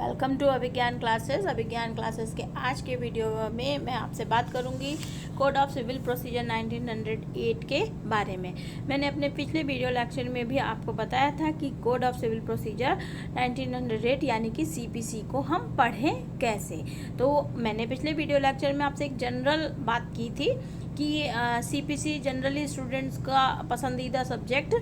Welcome to Abhigyan classes. Abhigyan classes के आज के वीडियो में मैं आपसे बात करूंगी कोड ऑफ सिविल प्रोसीजर 1908 के बारे में। मैंने अपने पिछले वीडियो लेक्चर में भी आपको बताया था कि कोड ऑफ सिविल प्रोसीजर 1908 यानी कि सीपीसी को हम पढ़ें कैसे। तो मैंने पिछले वीडियो लेक्चर में आपसे एक जनरल बात की थी कि सीपीसी जनरली स्टूडेंट्स का पसंदीदा सब्जेक्ट,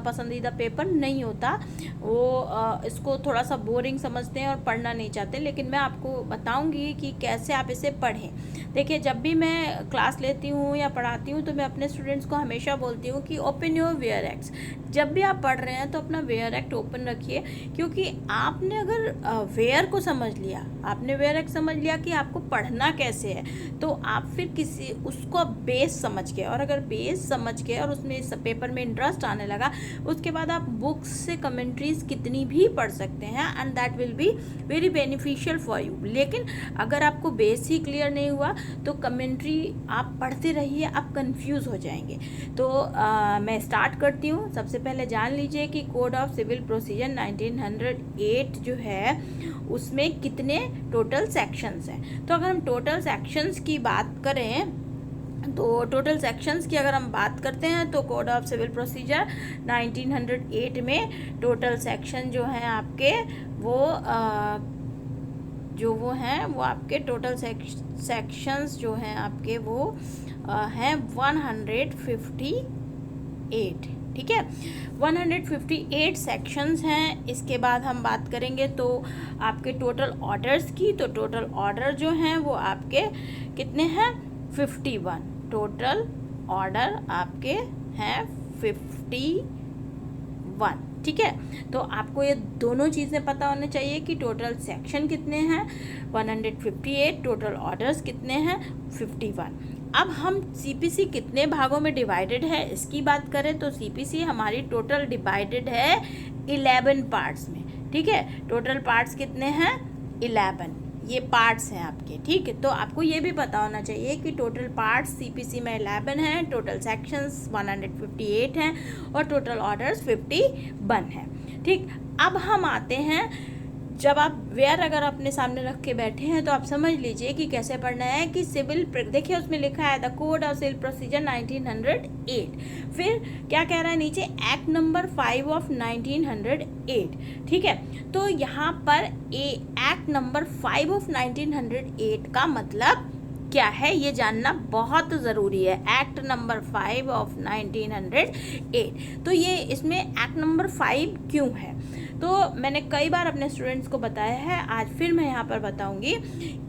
पसंदीदा पेपर नहीं होता। वो इसको थोड़ा सा बोरिंग समझते हैं और पढ़ना नहीं चाहते, लेकिन मैं आपको बताऊंगी कि कैसे आप इसे पढ़ें। देखिए, जब भी मैं क्लास लेती हूँ या पढ़ाती हूँ तो मैं अपने स्टूडेंट्स को हमेशा बोलती हूँ कि ओपन योर वेयर एक्ट्स। जब भी आप पढ़ रहे हैं तो अपना वेयर एक्ट ओपन रखिए, क्योंकि आपने अगर वेयर को समझ लिया, आपने वेयर एक्ट समझ लिया कि आपको पढ़ना कैसे है, तो आप फिर किसी उसको बेस समझ के, और अगर बेस समझ के और उसमें इस पेपर में इंटरेस्ट आने लगा, उसके बाद आप बुक्स से कमेंट्रीज कितनी भी पढ़ सकते हैं and that will be very beneficial for you. लेकिन अगर आपको बेस ही क्लियर नहीं हुआ तो कमेंट्री आप पढ़ते रहिए, आप कंफ्यूज हो जाएंगे। तो मैं स्टार्ट करती हूँ। सबसे पहले जान लीजिए कि कोड ऑफ सिविल प्रोसीजर 1908 जो है उसमें कितने टोटल सेक्शंस हैं। तो अगर हम टोटल सेक्शंस की बात करें तो टोटल सेक्शंस की अगर हम बात करते हैं तो कोड ऑफ सिविल प्रोसीजर 1908 में टोटल सेक्शन जो हैं आपके वो आपके टोटल सेक्शंस जो हैं आपके वो हैं 158। ठीक है, 158 सेक्शंस हैं। इसके बाद हम बात करेंगे तो आपके टोटल ऑर्डर्स की। तो टोटल ऑर्डर जो हैं वो आपके कितने हैं? 51। टोटल ऑर्डर आपके हैं 51। ठीक है, तो आपको ये दोनों चीज़ें पता होने चाहिए कि टोटल सेक्शन कितने हैं 158, टोटल ऑर्डर्स कितने हैं 51। अब हम सीपीसी कितने भागों में डिवाइडेड है इसकी बात करें तो सीपीसी हमारी टोटल डिवाइडेड है 11 पार्ट्स में। ठीक है, टोटल पार्ट्स कितने हैं? 11। ये पार्ट्स हैं आपके। ठीक है, तो आपको ये भी पता होना चाहिए कि टोटल पार्ट्स सीपीसी में 11 हैं, टोटल सेक्शंस 158 हैं और टोटल ऑर्डर्स 51 हैं। ठीक, अब हम आते हैं, जब आप वेयर अगर अपने सामने रख के बैठे हैं तो आप समझ लीजिए कि कैसे पढ़ना है। कि सिविल, देखिए उसमें लिखा है the code of civil procedure 1908, फिर क्या कह रहा है नीचे? Act number 5 of 1908। ठीक है, तो यहाँ पर एक्ट नंबर 5 ऑफ 1908 का मतलब क्या है ये जानना बहुत ज़रूरी है। एक्ट नंबर 5 ऑफ 1908, तो ये इसमें एक्ट नंबर 5 क्यों है तो मैंने कई बार अपने स्टूडेंट्स को बताया है, आज फिर मैं यहाँ पर बताऊँगी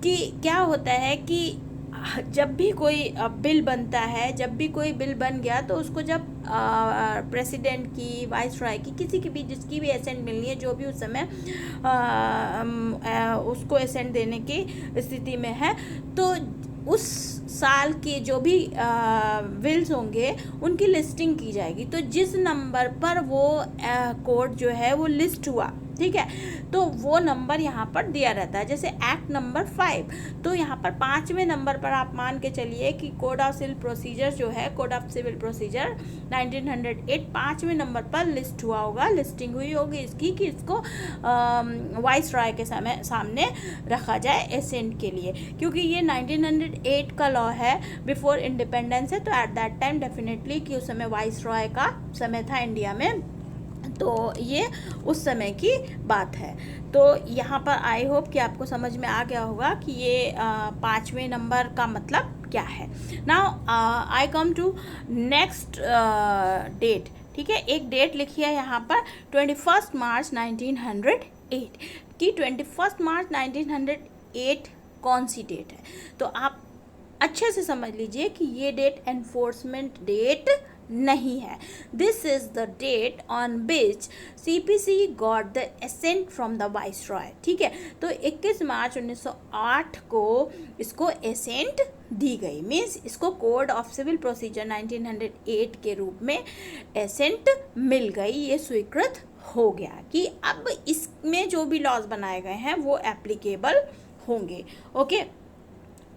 कि क्या होता है कि जब भी कोई बिल बनता है, जब भी कोई बिल बन गया तो उसको जब प्रेसिडेंट की, वाइसरॉय की, किसी की भी, जिसकी भी एसेंट मिलनी है, जो भी उस समय उसको एसेंट देने की स्थिति में है, तो उस साल के जो भी बिल्स होंगे उनकी लिस्टिंग की जाएगी। तो जिस नंबर पर वो कोड जो है वो लिस्ट हुआ, ठीक है, तो वो नंबर यहाँ पर दिया रहता है। जैसे एक्ट नंबर 5, तो यहाँ पर 5वें नंबर पर आप मान के चलिए कि कोड ऑफ सिविल प्रोसीजर जो है, कोड ऑफ सिविल प्रोसीजर 1908 5वें नंबर पर लिस्ट हुआ होगा, लिस्टिंग हुई होगी इसकी कि इसको वाइसरॉय के सामने रखा जाए एसेंट के लिए, क्योंकि ये 1908 का लॉ है, बिफोर इंडिपेंडेंस है। तो एट दैट टाइम डेफिनेटली कि उस समय वाइसरॉय का समय था इंडिया में, तो ये उस समय की बात है। तो यहाँ पर आई होप कि आपको समझ में आ गया होगा कि ये 5वें नंबर का मतलब क्या है। Now I come to next date. ठीक है, एक डेट लिखी है यहाँ पर 21 मार्च 1908 की 21 मार्च 1908 कौन सी डेट है? तो आप अच्छे से समझ लीजिए कि ये डेट एनफोर्समेंट डेट नहीं है। This is the date on which CPC got the assent from the viceroy. ठीक है, तो 21 मार्च 1908 को इसको एसेंट दी गई, मीन्स इसको कोड ऑफ सिविल प्रोसीजर 1908 के रूप में एसेंट मिल गई, ये स्वीकृत हो गया कि अब इसमें जो भी लॉज बनाए गए हैं वो एप्लीकेबल होंगे। Okay,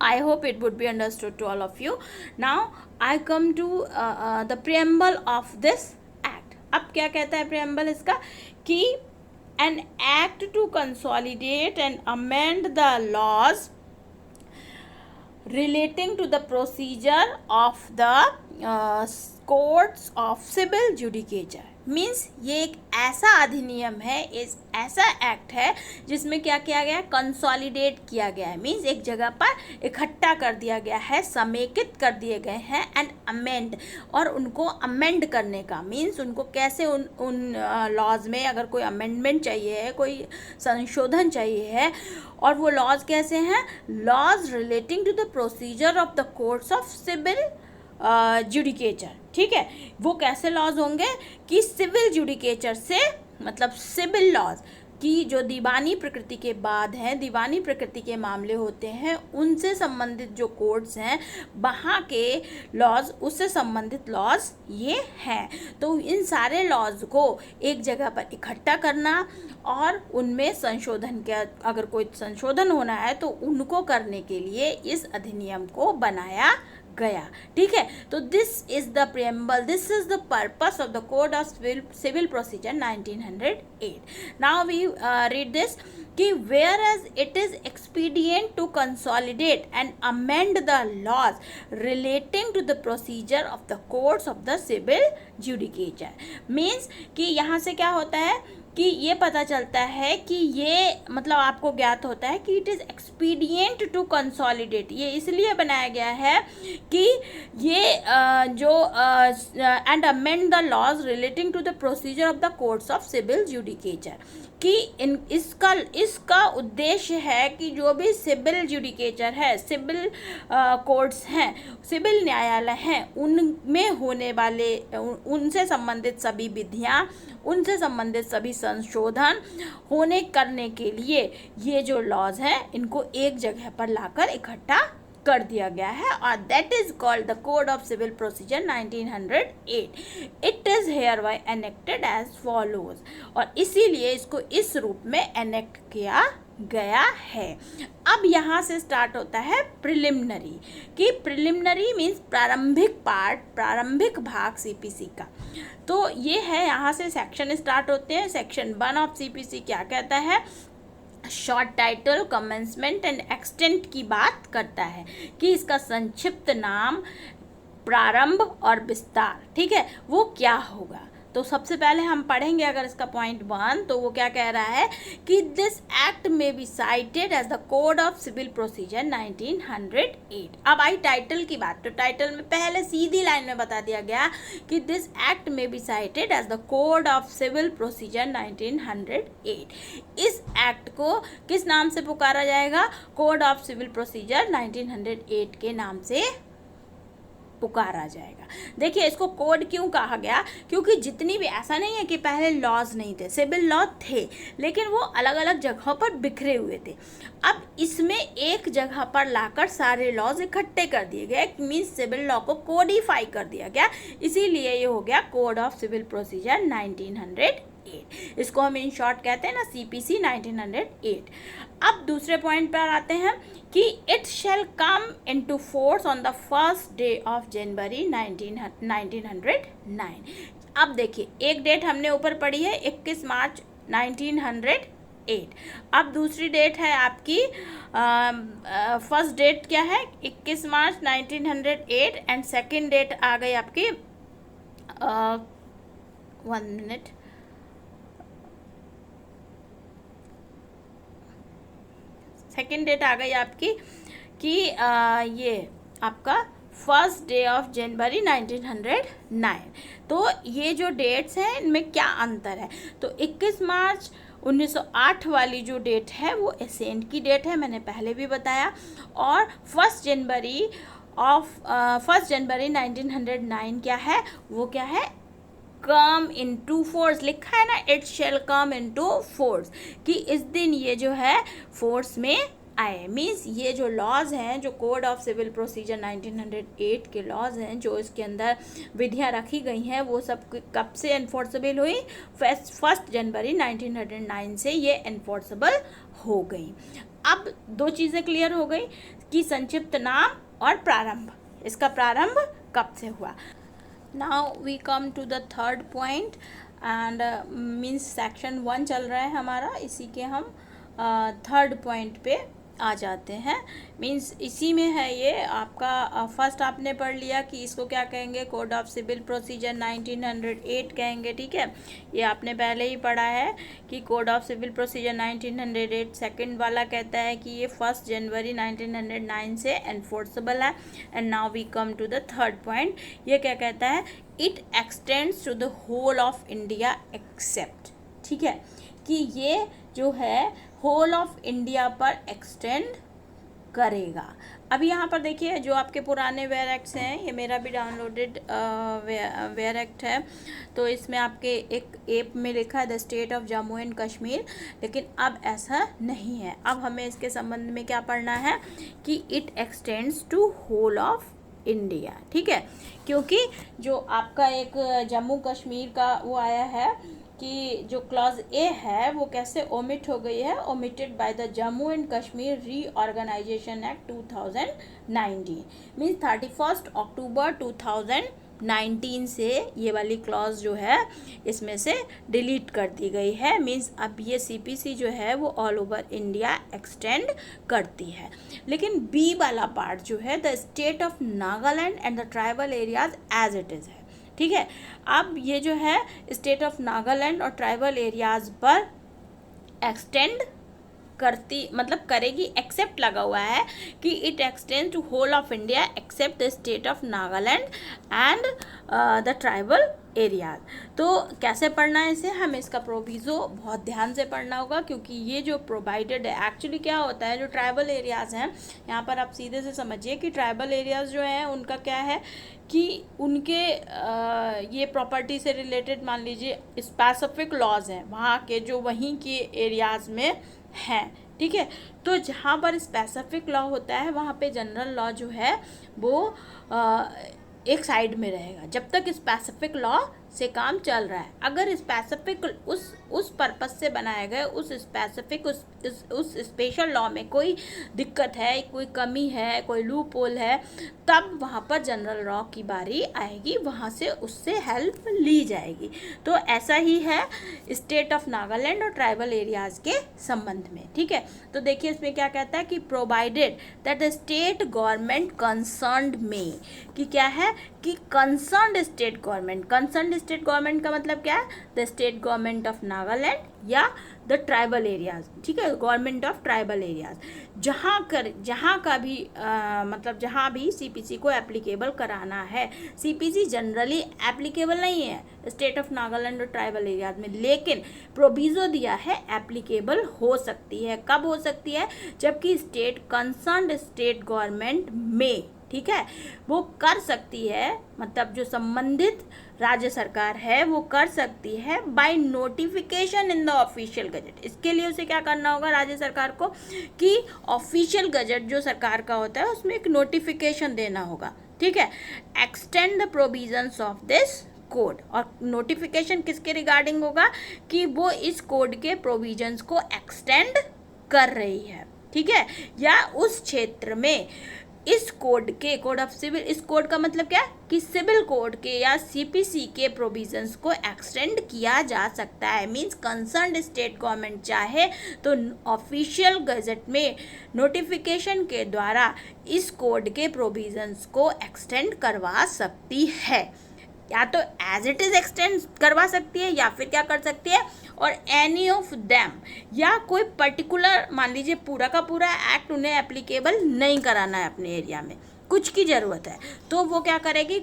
I hope it would be understood to all of you. Now I come to the preamble of this act. अब क्या कहता है preamble इसका? कि an act to consolidate and amend the laws relating to the procedure of the courts of civil judicature. Means ये एक ऐसा अधिनियम है, इस ऐसा एक्ट है जिसमें क्या किया गया है, कंसोलिडेट किया गया है, मीन्स एक जगह पर इकट्ठा कर दिया गया है, समेकित कर दिए गए हैं, एंड अमेंड, और उनको अमेंड करने का मीन्स उनको कैसे उन लॉज में अगर कोई अमेंडमेंट चाहिए है, कोई संशोधन चाहिए है, और वो लॉज कैसे हैं, laws relating to the procedure of the courts of civil judicature. ठीक है, वो कैसे लॉज होंगे कि सिविल जुडिकेचर से मतलब सिविल लॉज की जो दीवानी प्रकृति के बाद हैं, दीवानी प्रकृति के मामले होते हैं, उनसे संबंधित जो कोर्ट्स हैं वहाँ के लॉज, उससे संबंधित लॉज ये हैं. तो इन सारे लॉज को एक जगह पर इकट्ठा करना और उनमें संशोधन के, अगर कोई संशोधन होना है तो उनको करने के लिए इस अधिनियम को बनाया गया. ठीक है, तो this is the preamble, this is the purpose of the code of civil procedure 1908. Now we read this कि whereas it is expedient to consolidate and amend the laws relating to the procedure of the courts of the civil judicature. Means कि यहाँ से क्या होता है कि ये पता चलता है कि ये मतलब आपको ज्ञात होता है कि it is expedient to consolidate. ये इसलिए बनाया गया है कि ये जो and amend the laws relating to the procedure of the courts of civil judicature, कि इसका उद्देश्य है कि जो भी सिविल जुडिकेचर है, सिविल कोर्ट्स हैं, सिविल न्यायालय हैं, उनमें होने वाले उनसे संबंधित सभी विधियाँ, उनसे संबंधित सभी संशोधन होने करने के लिए ये जो लॉज हैं इनको एक जगह पर लाकर इकट्ठा कर दिया गया है, और that is called the code of civil procedure 1908. It is hereby enacted as follows, और इसीलिए इसको इस रूप में एनेक्ट किया गया है. अब यहाँ से स्टार्ट होता है प्रिलिमिनरी, कि प्रिलिमिनरी मीन्स प्रारंभिक पार्ट, प्रारंभिक भाग सीपीसी का. तो ये है, यहाँ से सेक्शन स्टार्ट होते हैं. सेक्शन 1 ऑफ सीपीसी क्या कहता है, short title, commencement and extent की बात करता है, कि इसका संक्षिप्त नाम, प्रारंभ और विस्तार, ठीक है, वो क्या होगा. तो सबसे पहले हम पढ़ेंगे अगर इसका पॉइंट 1, तो वो क्या कह रहा है कि this act may be cited as the code of civil procedure 1908. अब आई टाइटल की बात, तो टाइटल में पहले सीधी लाइन में बता दिया गया कि this act may be cited as the code of civil procedure 1908. इस एक्ट को किस नाम से पुकारा जाएगा, कोड ऑफ सिविल प्रोसीजर 1908 के नाम से पुकारा जाएगा. देखिए, इसको कोड क्यों कहा गया, क्योंकि जितनी भी, ऐसा नहीं है कि पहले लॉज नहीं थे, सिविल लॉ थे, लेकिन वो अलग अलग जगहों पर बिखरे हुए थे. अब इसमें एक जगह पर लाकर सारे लॉज इकट्ठे कर दिए गए, मीन्स सिविल लॉ को कोडिफाई कर दिया गया, इसीलिए ये हो गया कोड ऑफ सिविल प्रोसीजर 1908. इसको हम इन शॉर्ट कहते हैं ना, सीपीसी 1908. अब दूसरे पॉइंट पर आते हैं कि it shall come into force on the first day of January 1909. अब देखिए, एक डेट हमने ऊपर पढ़ी है 21 मार्च 1908. अब दूसरी डेट है आपकी, फर्स्ट डेट क्या है 21 मार्च 1908, एंड सेकेंड डेट आ गई आपकी 1 मिनट, सेकेंड डेट आ गई आपकी कि ये आपका फर्स्ट डे ऑफ जनवरी 1909. तो ये जो डेट्स हैं इनमें क्या अंतर है, तो 21 मार्च 1908 वाली जो डेट है वो एसेंट की डेट है, मैंने पहले भी बताया, और फर्स्ट जनवरी 1909 क्या है, वो क्या है, कम इनटू फोर्स. लिखा है ना, it shall come into force, कि इस दिन ये जो है फोर्स में आए. मीन्स ये जो लॉज हैं, जो कोड ऑफ सिविल प्रोसीजर 1908 के लॉज हैं, जो इसके अंदर विधियाँ रखी गई हैं, वो सब कब से एनफोर्सेबल हुई, फर्स्ट जनवरी 1909 से ये एनफोर्सेबल हो गई. अब दो चीज़ें क्लियर हो गई कि संक्षिप्त नाम और प्रारंभ, इसका प्रारंभ कब से हुआ. Now we come to the third point. And means section 1 चल रहा है हमारा, इसी के हम थर्ड पॉइंट पे आ जाते हैं। मीन्स इसी में है ये आपका फर्स्ट आपने पढ़ लिया कि इसको क्या कहेंगे, कोड ऑफ सिविल प्रोसीजर 1908 कहेंगे, ठीक है। ये आपने पहले ही पढ़ा है कि code of civil procedure 1908 second वाला कहता है कि ये 1 जनवरी 1909 से एनफोर्सेबल है। And now we come to the third point. ये क्या कहता है, it extends to the whole of India except, ठीक है, कि ये जो है होल ऑफ इंडिया पर एक्सटेंड करेगा। अभी यहाँ पर देखिए जो आपके पुराने वेयर एक्ट्स हैं, ये मेरा भी डाउनलोडेड वेयर एक्ट है, तो इसमें आपके एक ऐप में लिखा है the state of Jammu and Kashmir, लेकिन अब ऐसा नहीं है। अब हमें इसके संबंध में क्या पढ़ना है कि it extends to whole of India, ठीक है, क्योंकि जो आपका एक जम्मू कश्मीर का वो आया है कि जो क्लॉज ए है वो कैसे ओमिट हो गई है, omitted by the Jammu and Kashmir reorganisation act 2019, means 31 अक्टूबर 2019 से ये वाली क्लॉज जो है इसमें से डिलीट कर दी गई है। मीन्स अब ये सीपीसी जो है वो ऑल ओवर इंडिया एक्सटेंड करती है। लेकिन बी वाला पार्ट जो है the state of Nagaland and the tribal areas as it is है, ठीक है। अब ये जो है स्टेट ऑफ नागालैंड और ट्राइबल एरियाज पर एक्सटेंड करती मतलब करेगी, एक्सेप्ट लगा हुआ है कि it extend to whole of India except the state of Nagaland and the tribal areas. तो कैसे पढ़ना है इसे, हमें इसका प्रोविज़ो बहुत ध्यान से पढ़ना होगा, क्योंकि ये जो प्रोवाइडेड है एक्चुअली क्या होता है, जो ट्राइबल एरियाज़ हैं यहाँ पर आप सीधे से समझिए कि ट्राइबल एरियाज़ जो हैं उनका क्या है कि उनके ये प्रॉपर्टी से रिलेटेड मान लीजिए स्पेसिफिक लॉज हैं वहाँ के जो वहीं के एरियाज़ में हैं, ठीक है। तो जहाँ पर स्पेसिफिक लॉ होता है वहाँ पे जनरल लॉ जो है वो एक साइड में रहेगा जब तक स्पेसिफिक लॉ से काम चल रहा है। अगर स्पेसिफिक उस पर्पस से बनाए गए उस स्पेसिफिक उस स्पेशल लॉ में कोई दिक्कत है, कोई कमी है, कोई लूप होल है, तब वहाँ पर जनरल लॉ की बारी आएगी, वहाँ से उससे हेल्प ली जाएगी। तो ऐसा ही है स्टेट ऑफ नागालैंड और ट्राइबल एरियाज़ के संबंध में, ठीक है। तो देखिए इसमें क्या कहता है कि provided that the state government concerned में, कि क्या है कि concerned state government, concerned state government का मतलब क्या है, the state government of Nagaland या द ट्राइबल एरियाज, ठीक है, गवर्नमेंट ऑफ ट्राइबल एरियाज, जहाँ का भी मतलब जहाँ भी सीपीसी को एप्लीकेबल कराना है। सीपीसी जनरली एप्लीकेबल नहीं है स्टेट ऑफ नागालैंड और ट्राइबल एरियाज में, लेकिन प्रोविज़ो दिया है एप्लीकेबल हो सकती है। कब हो सकती है, जबकि स्टेट कंसर्न्ड स्टेट गवर्नमेंट में, ठीक है, वो कर सकती है, मतलब जो संबंधित राज्य सरकार है वो कर सकती है by notification in the official gazette. इसके लिए उसे क्या करना होगा राज्य सरकार को कि ऑफिशियल गजट जो सरकार का होता है उसमें एक नोटिफिकेशन देना होगा, ठीक है, extend the provisions of this code. और नोटिफिकेशन किसके रिगार्डिंग होगा कि वो इस कोड के प्रोविजंस को एक्सटेंड कर रही है, ठीक है, या उस क्षेत्र में इस कोड के, कोड ऑफ सिविल, इस कोड का मतलब क्या कि सिविल कोड के या सीपीसी के प्रोविजंस को एक्सटेंड किया जा सकता है। मींस कंसर्न्ड स्टेट गवर्नमेंट चाहे तो ऑफिशियल गजट में नोटिफिकेशन के द्वारा इस कोड के प्रोविजंस को एक्सटेंड करवा सकती है, या तो एज इट इज़ एक्सटेंड करवा सकती है या फिर क्या कर सकती है, और एनी ऑफ देम, या कोई पर्टिकुलर मान लीजिए पूरा का पूरा एक्ट उन्हें एप्लीकेबल नहीं कराना है अपने एरिया में, कुछ की ज़रूरत है, तो वो क्या करेगी,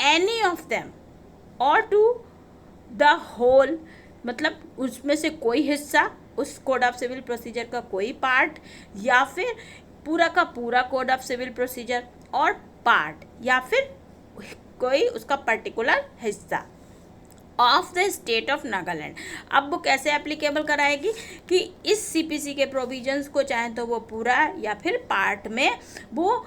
एनी ऑफ देम और टू द होल, मतलब उसमें से कोई हिस्सा, उस कोड ऑफ सिविल प्रोसीजर का कोई पार्ट, या फिर पूरा का पूरा कोड ऑफ सिविल प्रोसीजर और पार्ट, या फिर कोई उसका पर्टिकुलर हिस्सा of the state of Nagaland. अब वो कैसे एप्लीकेबल कराएगी कि इस सीपीसी के प्रोविजंस को चाहे तो वो पूरा या फिर पार्ट में वो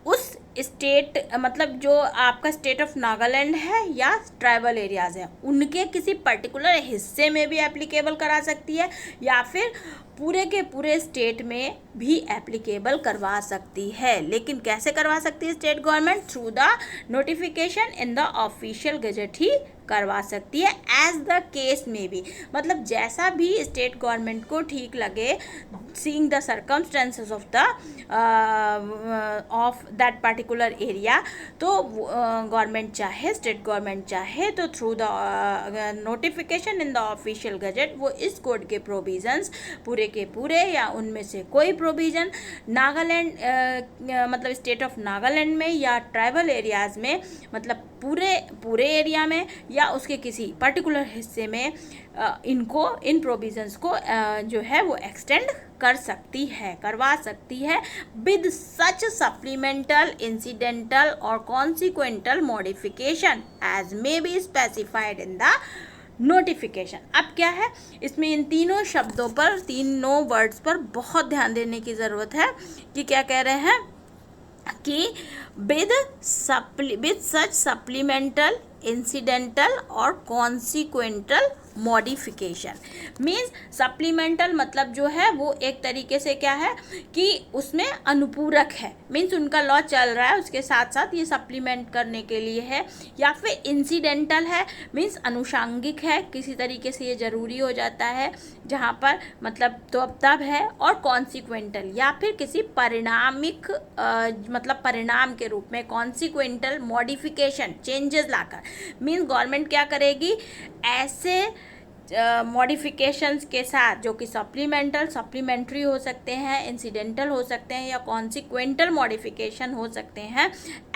उस स्टेट, मतलब जो आपका स्टेट ऑफ नागालैंड है या ट्राइबल एरियाज़ हैं उनके किसी पर्टिकुलर हिस्से में भी एप्लीकेबल करा सकती है, या फिर पूरे के पूरे स्टेट में भी एप्लीकेबल करवा सकती है। लेकिन कैसे करवा सकती है state government, through the notification in the official gazette ही करवा सकती है एज द केस में भी, मतलब जैसा भी स्टेट गवर्नमेंट को ठीक लगे, seeing the circumstances of the of that particular area, तो गवर्नमेंट चाहे, स्टेट गवर्नमेंट चाहे तो through the notification in the official gazette वो इस कोड के प्रोविजंस पूरे के पूरे या उनमें से कोई प्रोविज़न नागालैंड मतलब स्टेट ऑफ नागालैंड में या ट्राइबल एरियाज़ में, मतलब पूरे एरिया में या उसके किसी पर्टिकुलर हिस्से में इन प्रोविजंस को जो है वो एक्सटेंड कर सकती है, करवा सकती है विद सच सप्लीमेंटल, इंसिडेंटल और consequential modification as may be specified in the notification. अब क्या है इसमें, इन तीनों शब्दों पर, तीनों वर्ड्स पर बहुत ध्यान देने की ज़रूरत है कि क्या कह रहे हैं कि विद सच सप्लीमेंटल, इंसिडेंटल और कॉन्सिक्वेंटल मॉडिफिकेशन। मीन्स सप्लीमेंटल मतलब जो है वो एक तरीके से क्या है कि उसमें अनुपूरक है, मीन्स उनका लॉ चल रहा है उसके साथ साथ ये सप्लीमेंट करने के लिए है, या फिर इंसिडेंटल है मीन्स अनुषांगिक है, किसी तरीके से ये ज़रूरी हो जाता है जहाँ पर मतलब तो तब है, और कॉन्सिक्वेंटल या फिर किसी परिणामिक मतलब परिणाम के रूप में, कॉन्सिक्वेंटल मॉडिफिकेशन चेंजेस लाकर। मीन्स गवर्नमेंट क्या करेगी, ऐसे मॉडिफिकेशंस के साथ जो कि सप्लीमेंट्री हो सकते हैं, इंसिडेंटल हो सकते हैं या कॉन्सिक्वेंटल मॉडिफिकेशन हो सकते हैं,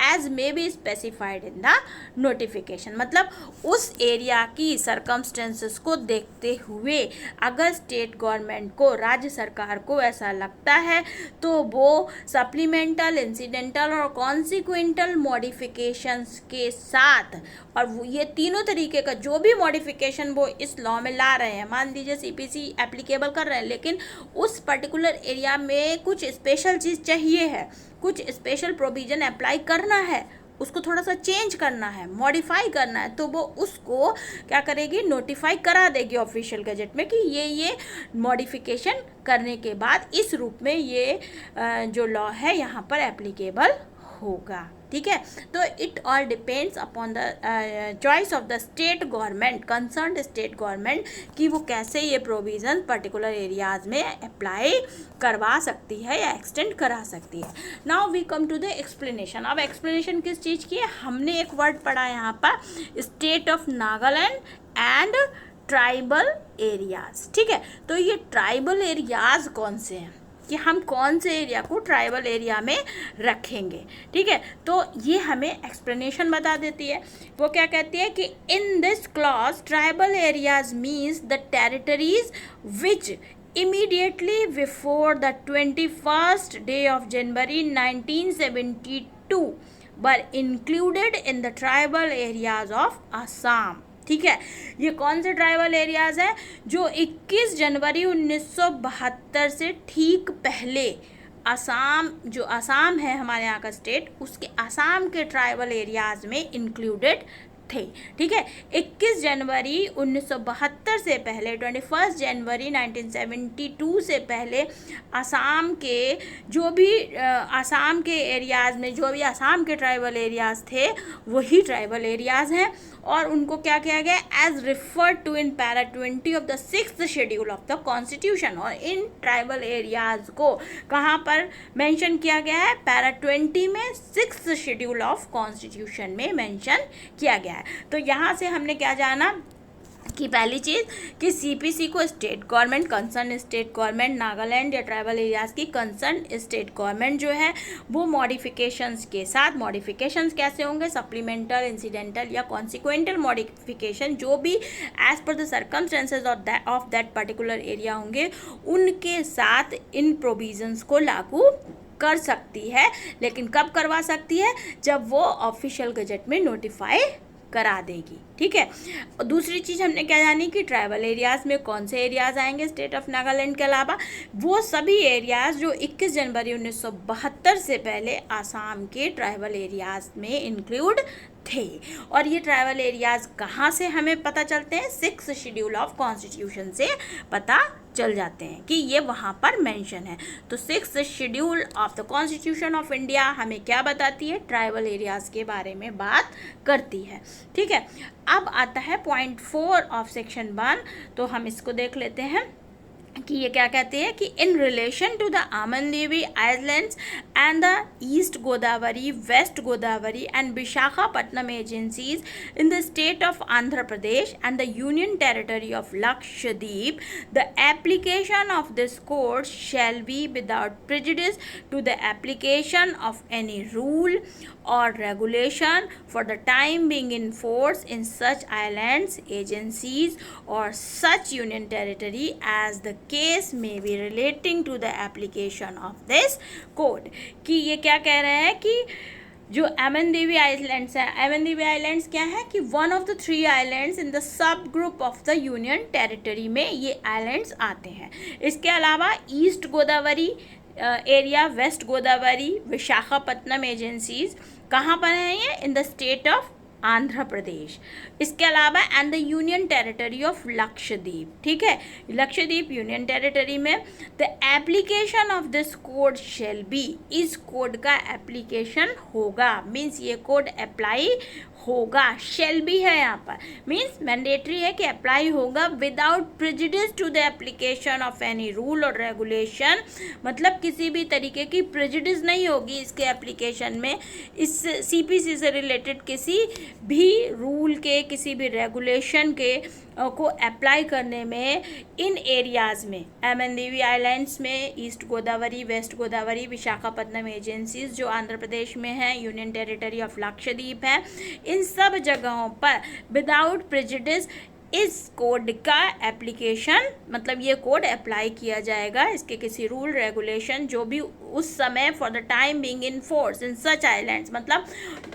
as may be specified in the notification. मतलब उस एरिया की सर्कमस्टेंसेस को देखते हुए अगर स्टेट गवर्नमेंट को, राज्य सरकार को ऐसा लगता है तो वो सप्लीमेंटल, इंसिडेंटल और कॉन्सिक्वेंटल मॉडिफिकेशंस के साथ, और ये तीनों तरीके का जो भी मॉडिफिकेशन वो इस लॉ में ला रहे हैं, मान लीजिए सीपीसी एप्लीकेबल कर रहे हैं लेकिन उस पर्टिकुलर एरिया में कुछ स्पेशल चीज़ चाहिए है, कुछ स्पेशल प्रोविज़न अप्लाई करना है, उसको थोड़ा सा चेंज करना है, मॉडिफाई करना है, तो वो उसको क्या करेगी, नोटिफाई करा देगी ऑफिशियल गजेट में कि ये मॉडिफिकेशन करने के बाद इस रूप में ये जो लॉ है यहाँ पर एप्लीकेबल होगा। ठीक है, तो it all depends upon the choice of the state government, concerned state government, कि वो कैसे ये प्रोविज़न पर्टिकुलर एरियाज़ में अप्लाई करवा सकती है या एक्सटेंड करा सकती है। Now we come to the explanation. अब एक्सप्लेनेशन किस चीज़ की है, हमने एक वर्ड पढ़ा यहाँ पर, state of Nagaland and tribal areas. ठीक है, तो ये ट्राइबल एरियाज़ कौन से हैं, कि हम कौन से एरिया को ट्राइबल एरिया में रखेंगे। ठीक है, तो ये हमें एक्सप्लेनेशन बता देती है। वो क्या कहती है कि in this clause tribal areas means the territories which immediately before the 21st day of January 1972 were included in the tribal areas of Assam। ठीक है, ये कौन से ट्राइबल एरियाज़ हैं जो 21 जनवरी 1972 से ठीक पहले असम है हमारे यहाँ का स्टेट, उसके असम के ट्राइबल एरियाज़ में इंक्लूडेड थे। ठीक है, 21 जनवरी 1972 से पहले, 21 जनवरी 1972 से पहले असम के जो भी असम के एरियाज़ में जो भी असम के ट्राइबल एरियाज़ थे वही ट्राइबल एरियाज़ हैं, और उनको क्या किया गया, as referred to in para 20 of the 6th schedule of the constitution. और इन ट्राइबल एरियाज़ को कहाँ पर मेंशन किया गया है, पैरा 20 में 6th शेड्यूल ऑफ कॉन्स्टिट्यूशन में मेंशन किया गया है। तो यहाँ से हमने क्या जाना कि पहली चीज़ कि सीपीसी को state government, concern state government, Nagaland या ट्राइबल एरियाज़ की कंसर्न स्टेट गवर्नमेंट जो है वो मॉडिफिकेशंस के साथ, मॉडिफिकेशंस कैसे होंगे, सप्लीमेंटल, इंसिडेंटल या कॉन्सिक्वेंटल मॉडिफिकेशन जो भी as per the circumstances of that particular area होंगे उनके साथ इन प्रोविजंस को लागू कर सकती है। लेकिन कब करवा सकती है, जब वो ऑफिशियल गजेट में नोटिफाई करा देगी। ठीक है, और दूसरी चीज़ हमने क्या जानी कि ट्राइबल एरियाज़ में कौन से एरियाज़ आएंगे स्टेट ऑफ नागालैंड के अलावा, वो सभी एरियाज़ जो 21 जनवरी 1972 से पहले आसाम के ट्राइबल एरियाज़ में इंक्लूड थे। और ये ट्राइबल एरियाज़ कहाँ से हमें पता चलते हैं, 6th शेड्यूल ऑफ कॉन्स्टिट्यूशन से पता चल जाते हैं कि ये वहाँ पर मेंशन है। तो 6th schedule of the constitution of India हमें क्या बताती है, ट्राइबल एरियाज़ के बारे में बात करती है। ठीक है, अब आता है पॉइंट 4 ऑफ सेक्शन 1, तो हम इसको देख लेते हैं कि ये क्या कहते हैं कि in relation to the Amindivi islands and the east Godavari, west Godavari and Visakhapatnam agencies in the state of Andhra Pradesh and the union territory of Lakshadweep, the application of this code shall be without prejudice to the application of any rule or regulation for the time being in force in such islands, agencies or such union territory as the case may be relating to the application of this code। कि ये क्या कह रहे हैं कि जो Amindivi islands हैं, Amindivi islands क्या है कि one of the 3 islands in the subgroup of the union territory में ये आइलैंड्स आते हैं। इसके अलावा east Godavari area, west Godavari, Visakhapatnam agencies कहाँ पर हैं ये, in the state of Andhra Pradesh. इसके अलावा and the union territory of Lakshadweep. ठीक है, लक्षद्वीप यूनियन टेरिटरी में the application of this code shall be, इस कोड का एप्लीकेशन होगा, मीन्स ये कोड अप्लाई होगा, शेल भी है यहाँ पर, मीन्स मैंडेटरी है कि अप्लाई होगा without prejudice to the application of any rule और रेगुलेशन, मतलब किसी भी तरीके की प्रेजुडिस नहीं होगी इसके एप्लीकेशन में, इस सीपीसी से रिलेटेड किसी भी रूल के, किसी भी रेगुलेशन के को अप्लाई करने में इन एरियाज़ में, अमनदीवी आइलैंड्स में, east Godavari, west Godavari, Visakhapatnam agencies जो आंध्र प्रदेश में है, यूनियन टेरिटरी ऑफ लक्षद्वीप है, इन सब जगहों पर विदाउट प्रेजुडिस इस कोड का एप्लीकेशन, मतलब ये कोड अप्लाई किया जाएगा, इसके किसी रूल रेगुलेशन जो भी उस समय for the time being in force in such islands, मतलब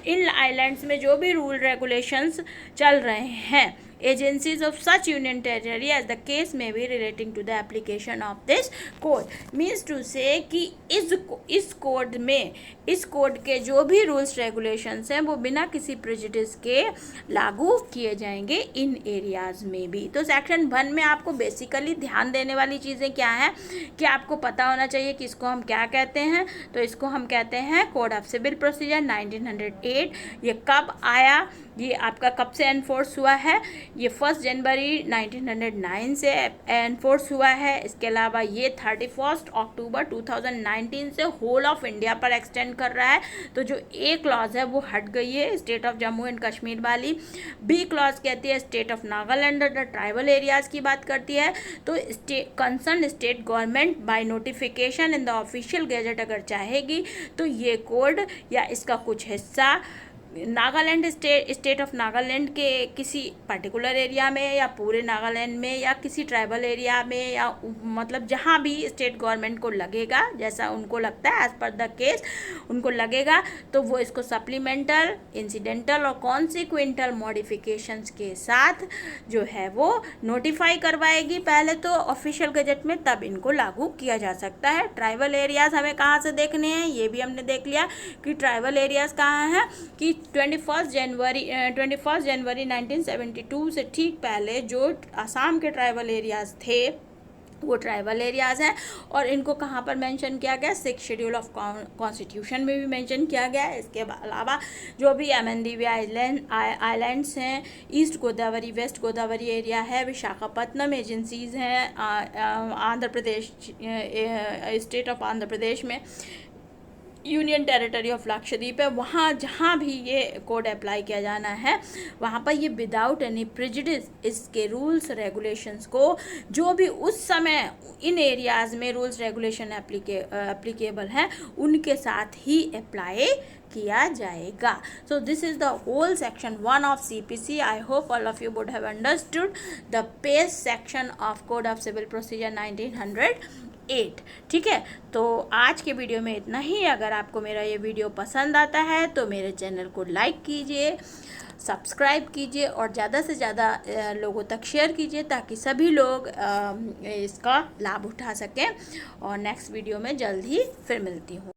इन आइलैंड्स में जो भी रूल रेगुलेशंस चल रहे हैं, agencies of such union territory as the case may be relating to the application of this code, means to say कि इस code में, इस कोड के जो भी रूल्स रेगुलेशंस हैं वो बिना किसी प्रेजुडिस के लागू किए जाएंगे इन एरियाज़ में भी। तो सेक्शन 1 में आपको बेसिकली ध्यान देने वाली चीज़ें क्या हैं कि आपको पता होना चाहिए कि इसको हम क्या कहते हैं। तो इसको हम कहते हैं कोड ऑफ सिविल प्रोसीजर 1908। ये कब आया, ये आपका कब से एनफोर्स हुआ है, ये 1 जनवरी 1909 से एनफोर्स हुआ है। इसके अलावा ये 31 अक्टूबर 2019 से होल ऑफ इंडिया पर एक्सटेंड कर रहा है। तो जो ए क्लॉज है वो हट गई है, state of Jammu and Kashmir वाली। बी क्लॉज कहती है स्टेट ऑफ नागालैंड और ट्राइबल एरियाज़ की बात करती है। तो concern state government by notification in the official gazette अगर चाहेगी तो ये कोड या इसका कुछ हिस्सा नागालैंड स्टेट ऑफ नागालैंड के किसी पर्टिकुलर एरिया में या पूरे नागालैंड में या किसी ट्राइबल एरिया में या मतलब जहाँ भी स्टेट गवर्नमेंट को लगेगा, जैसा उनको लगता है एज पर द केस उनको लगेगा, तो वो इसको सप्लीमेंटल, इंसिडेंटल और कॉन्सिक्वेंटल मॉडिफिकेशंस के साथ जो है वो नोटिफाई करवाएगी पहले तो ऑफिशियल गजट में, तब इनको लागू किया जा सकता है। ट्राइबल एरियाज़ हमें कहाँ से देखने हैं, ये भी हमने देख लिया कि ट्राइबल एरियाज़ कहाँ हैं कि 21 जनवरी 1972 से ठीक पहले जो असम के ट्राइबल एरियाज़ थे वो ट्राइबल एरियाज़ हैं और इनको कहाँ पर मेंशन किया गया, 6 शेड्यूल ऑफ कॉन्स्टिट्यूशन में भी मेंशन किया गया है। इसके अलावा जो भी अमनदीवी आइलैंड्स हैं, east Godavari, west Godavari area है, विशाखापट्टनम एजेंसीज़ हैं आंध्र प्रदेश, स्टेट ऑफ आंध्र प्रदेश में, यूनियन टेरिटरी ऑफ लक्षद्वीप है, वहाँ जहाँ भी ये कोड अप्लाई किया जाना है वहाँ पर ये विदाउट एनी प्रेजुडिस इसके रूल्स रेगुलेशंस को जो भी उस समय इन एरियाज़ में रूल्स रेगुलेशन एप्लीकेबल हैं उनके साथ ही अप्लाई किया जाएगा। So this is the whole section 1 of CPC। I hope all of you would have understood the base section of code of civil procedure 1908। ठीक है, तो आज के वीडियो में इतना ही। अगर आपको मेरा ये वीडियो पसंद आता है तो मेरे चैनल को लाइक कीजिए, सब्सक्राइब कीजिए और ज़्यादा से ज़्यादा लोगों तक शेयर कीजिए ताकि सभी लोग इसका लाभ उठा सकें। और नेक्स्ट वीडियो में जल्द ही फिर मिलती हूँ।